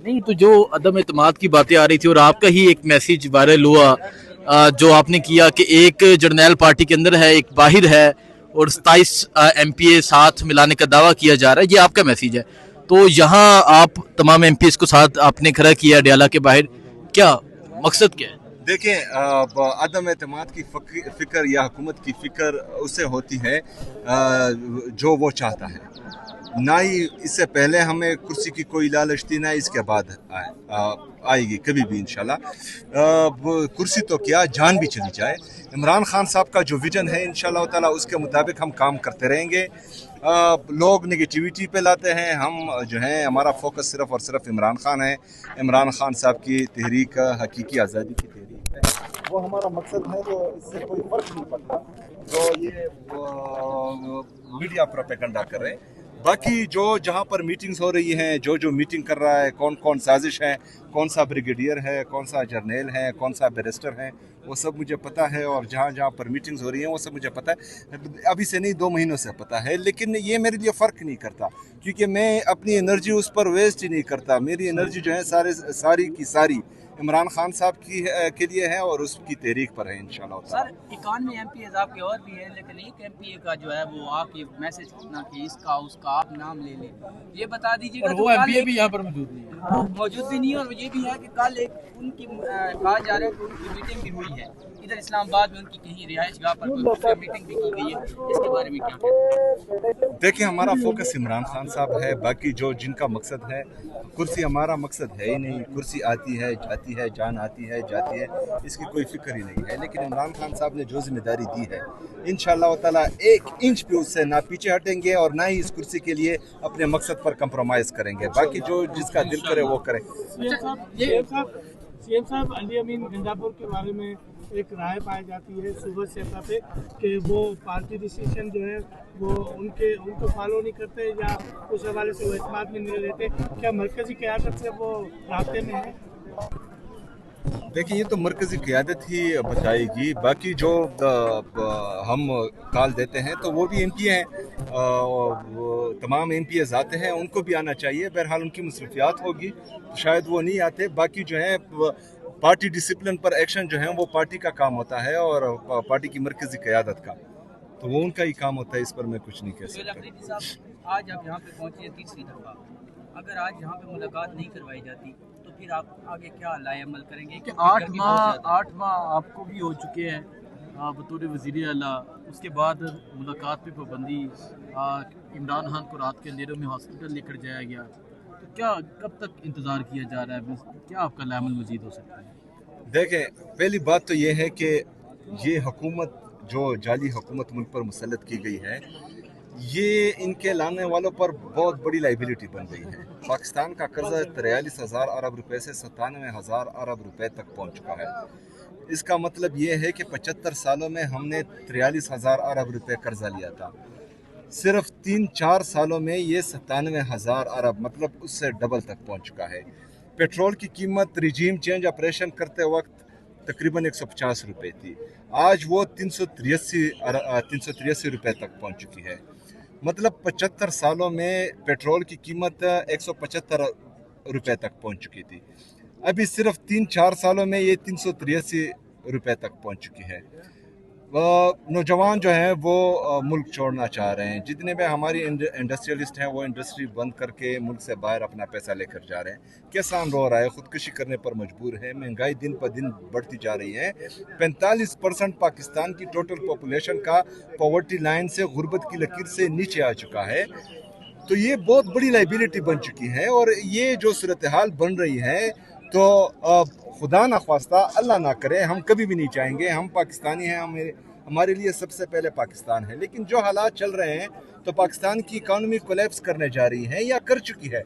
नहीं तो जो अदम एतमाद की बातें आ रही थी और आपका ही एक मैसेज वायरल हुआ जो आपने किया कि एक जर्नैल पार्टी के अंदर है एक बाहर है और 27 MPA साथ मिलाने का दावा किया जा रहा है, ये आपका मैसेज है। तो यहाँ आप तमाम MPs को साथ आपने खड़ा किया अडयाला के बाहर, क्या मकसद क्या है? देखें, अदम एतमाद की फिक्र या हुकूमत की फिक्र उससे होती है जो वो चाहता है। ना ही इससे पहले हमें कुर्सी की कोई लालच थी, ना इसके बाद आएगी कभी भी इंशाल्लाह। कुर्सी तो क्या, जान भी चली जाए। इमरान खान साहब का जो विजन है इंशाल्लाह ताला उसके मुताबिक हम काम करते रहेंगे। लोग नेगेटिविटी पे लाते हैं, हम जो हैं हमारा फोकस सिर्फ और सिर्फ इमरान खान है। इमरान खान साहब की तहरीक हकीकी आज़ादी की तहरीक है, वो हमारा मकसद है। तो इससे कोई फर्क नहीं पड़ता जो ये मीडिया प्रोपेगेंडा कर रहे हैं। बाकी जो जहाँ पर मीटिंग्स हो रही हैं, जो मीटिंग कर रहा है, कौन कौन साजिश है, कौन सा ब्रिगेडियर है, कौन सा जर्नैल है, कौन सा बैरिस्टर है, वो सब मुझे पता है। और जहाँ जहाँ पर मीटिंग्स हो रही हैं वो सब मुझे पता है, अभी से नहीं 2 महीनों से पता है। लेकिन ये मेरे लिए फ़र्क नहीं करता, क्योंकि मैं अपनी एनर्जी उस पर वेस्ट ही नहीं करता। मेरी एनर्जी जो है सारी की सारी इमरान खान साहब के लिए है और उसकी तहरीक पर है इंशाल्लाह। सर 91 MPs आपके और भी है, लेकिन एक MPA का जो है वो आके मैसेज करना कि इसका उसका आप नाम ले लें, ये बता दीजिएगा। और वो MPA भी यहाँ पर मौजूद नहीं है, मौजूद भी नहीं है। और ये भी है कि कल एक उनकी कहा जा रहा है कि उनकी मीटिंग भी हुई है इधर इस्लामाबाद में, उनकी कहीं रिहाइश गाह पर कोई मीटिंग भी की गई है, इसके बारे में क्या कहते हैं? देखिए, हमारा फोकस इमरान खान साहब है। बाकी जो जिनका मकसद है, कुर्सी हमारा मकसद है ही नहीं। कुर्सी आती है जाती है, जान आती है जाती है, इसकी कोई फिक्र ही नहीं है। लेकिन इमरान खान साहब ने जो जिम्मेदारी दी है इंशाल्लाह ताला 1 इंच भी उससे ना पीछे हटेंगे और ना ही इस कुर्सी के लिए अपने मकसद पर कंप्रोमाइज़ करेंगे। बाकी जो जिसका दिल करे वो करे। सीएम साहब अली अमीन गंडापुर के बारे में एक राय पाई जाती है सुबह से पे कि वो पार्टी डिसीजन जो है वो उनको फॉलो नहीं करते या उस हवाले से वो एतमाद में नहीं रहते। क्या मरकजी क़यादत से वो रास्ते में है? देखिए, ये तो मरकज़ी क़यादत ही बताएगी। बाकी जो हम कॉल देते हैं तो वो भी MPA हैं, तमाम MPAs आते हैं, उनको भी आना चाहिए। बहरहाल उनकी मसरूफियात होगी तो शायद वो नहीं आते। बाकी जो है पार्टी डिसिप्लिन पर एक्शन जो है वो पार्टी का काम होता है और पार्टी की मरकज़ी क़यादत का, तो वो उनका ही काम होता है। इस पर मैं कुछ नहीं कह सकता। आज आप यहाँ पे पहुँचे 3री दफ़ा, अगर आज यहाँ पे मुलाकात नहीं करवाई जाती तो फिर आप आगे क्या लाएअमल करेंगे? कि 8 माह आपको भी हो चुके हैं बतौर वज़ीर आला, उसके बाद मुलाकात पे पाबंदी, इमरान खान को रात के अंधेरों में हॉस्पिटल लेकर जाया गया, तो क्या कब तक इंतज़ार किया जा रहा है? क्या आपका लाएअमल मज़ीद हो सकता है? देखें, पहली बात तो ये है कि ये हुकूमत जो जाली हुकूमत मुल्क पर मुसल्लत की गई है, ये इनके लाने वालों पर बहुत बड़ी लाइबिलिटी बन गई है। पाकिस्तान का कर्जा 43,000 अरब रुपए से 97,000 अरब रुपए तक पहुंच चुका है। इसका मतलब ये है कि 75 सालों में हमने 43,000 अरब रुपए कर्जा लिया था। सिर्फ 3-4 सालों में ये 97,000 अरब, मतलब उससे डबल तक पहुंच चुका है। पेट्रोल की कीमत रिजीम चेंज ऑपरेशन करते वक्त तकरीबन 150 रुपए थी, आज वो 383 रुपए तक पहुंच चुकी है। मतलब 75 सालों में पेट्रोल की कीमत 175 रुपए तक पहुंच चुकी थी, अभी सिर्फ 3-4 सालों में ये 383 रुपए तक पहुंच चुकी है। नौजवान जो हैं वो मुल्क छोड़ना चाह रहे हैं। जितने भी हमारी इंडस्ट्रियलिस्ट हैं वो इंडस्ट्री बंद करके मुल्क से बाहर अपना पैसा लेकर जा रहे हैं। किसान रो रहा है, खुदकुशी करने पर मजबूर है। महंगाई दिन पर दिन बढ़ती जा रही है। 45% पाकिस्तान की टोटल पॉपुलेशन का पॉवर्टी लाइन से, गुर्बत की लकीर से नीचे आ चुका है। तो ये बहुत बड़ी लाइबिलिटी बन चुकी है। और ये जो सूरत हाल बन रही है तो खुदा ना ख्वास्ता, अल्लाह ना करे, हम कभी भी नहीं चाहेंगे। हम पाकिस्तानी हैं, हमारे लिए सबसे पहले पाकिस्तान है। लेकिन जो हालात चल रहे हैं तो पाकिस्तान की इकॉनमी कोलैप्स करने जा रही है या कर चुकी है।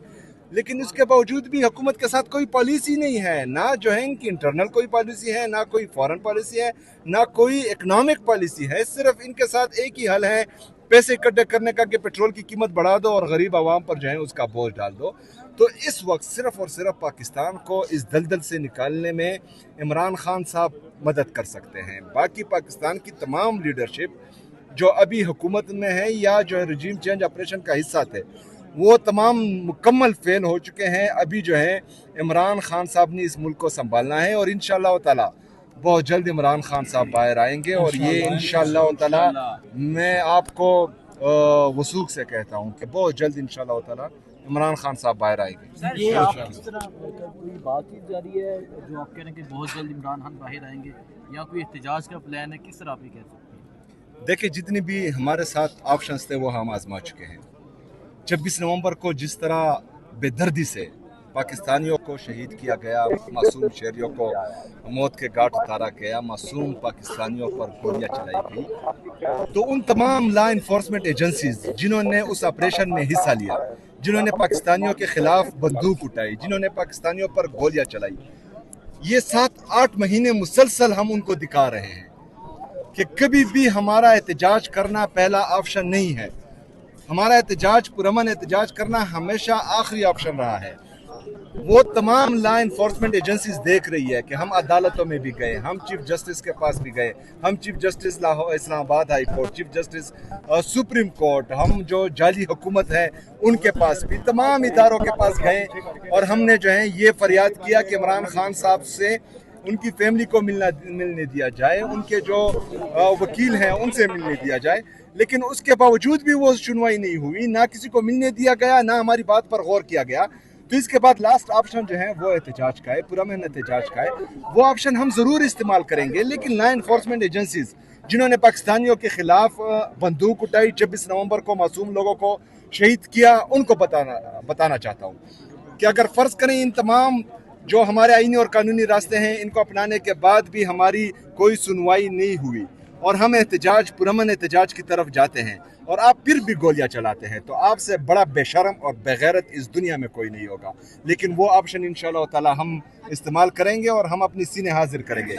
लेकिन उसके बावजूद भी हुकूमत के साथ कोई पॉलिसी नहीं है, ना जो है इनकी इंटरनल कोई पॉलिसी है, ना कोई फॉरेन पॉलिसी है, ना कोई इकोनॉमिक पॉलिसी है। सिर्फ इनके साथ एक ही हल है पैसे इकट्ठे करने का कि पेट्रोल की कीमत बढ़ा दो और गरीब आवाम पर जो है उसका बोझ डाल दो। तो इस वक्त सिर्फ और सिर्फ पाकिस्तान को इस दलदल से निकालने में इमरान खान साहब मदद कर सकते हैं। बाकी पाकिस्तान की तमाम लीडरशिप जो अभी हुकूमत में है या जो रिजीम चेंज ऑपरेशन का हिस्सा थे, وہ تمام مکمل فیل ہو چکے ہیں. ابھی جو ہے عمران خان صاحب نے اس ملک کو سنبھالنا ہے، اور انشاءاللہ تعالی بہت جلد عمران خان صاحب باہر آئیں گے. اور یہ انشاءاللہ تعالی میں آپ کو وثوق سے کہتا ہوں کہ بہت جلد انشاءاللہ تعالی عمران خان صاحب باہر آئیں گے. یہ آپ کس طرح کوئی بات چیت جاری ہے جو آپ کہہ رہے ہیں کہ بہت جلد عمران خان باہر آئیں گے، یا کوئی احتجاج کا پلان ہے؟ کس طرح آپ یہ کہہ سکتے ہیں؟ دیکھیں جتنی بھی ہمارے ساتھ آپشنز تھے وہ ہم آزما چکے ہیں. 26 نومبر کو جس طرح بے دردی سے پاکستانیوں کو شہید کیا گیا، معصوم شہریوں کو موت کے گھاٹ اتارا گیا، معصوم پاکستانیوں پر گولیاں چلائی گئی، تو ان تمام لا انفورسمنٹ ایجنسیز جنہوں نے اس آپریشن میں حصہ لیا، جنہوں نے پاکستانیوں کے خلاف بندوق اٹھائی، جنہوں نے پاکستانیوں پر گولیاں چلائی، یہ 7-8 مہینے مسلسل ہم ان کو دکھا رہے ہیں کہ کبھی بھی ہمارا احتجاج کرنا پہلا آپشن نہیں ہے. ہمارا احتجاج، پرامن احتجاج کرنا ہمیشہ آخری آپشن رہا ہے. وہ تمام لا انفورسمنٹ ایجنسیز دیکھ رہی ہے کہ ہم عدالتوں میں بھی گئے، ہم چیف جسٹس کے پاس بھی گئے، ہم چیف جسٹس اسلام آباد high court, chief justice supreme court, ہم جو جعلی حکومت ہے ان کے پاس بھی، تمام اداروں کے پاس گئے، اور ہم نے جو ہے یہ فریاد کیا کہ عمران خان صاحب سے ان کی فیملی کو ملنے دیا جائے، ان کے جو وکیل ہیں ان سے ملنے دیا جائے. لیکن اس کے باوجود بھی وہ سنوائی نہیں ہوئی، نہ کسی کو ملنے دیا گیا، نہ ہماری بات پر غور کیا گیا. تو اس کے بعد لاسٹ آپشن جو ہے وہ احتجاج کا ہے، پرامن احتجاج کا ہے. وہ آپشن ہم ضرور استعمال کریں گے، لیکن لا انفورسمنٹ ایجنسیز جنہوں نے پاکستانیوں کے خلاف بندوق اٹھائی، 26 نومبر کو معصوم لوگوں کو شہید کیا، ان کو بتانا چاہتا ہوں کہ اگر فرض کریں ان تمام جو ہمارے آئینی اور قانونی راستے ہیں ان کو اپنانے کے بعد بھی ہماری کوئی سنوائی نہیں ہوئی، اور ہم احتجاج، پرامن احتجاج کی طرف جاتے ہیں، اور آپ پھر بھی گولیاں چلاتے ہیں، تو آپ سے بڑا بے شرم اور بے غیرت اس دنیا میں کوئی نہیں ہوگا. لیکن وہ آپشن انشاءاللہ تعالی ہم استعمال کریں گے، اور ہم اپنی سینے حاضر کریں گے.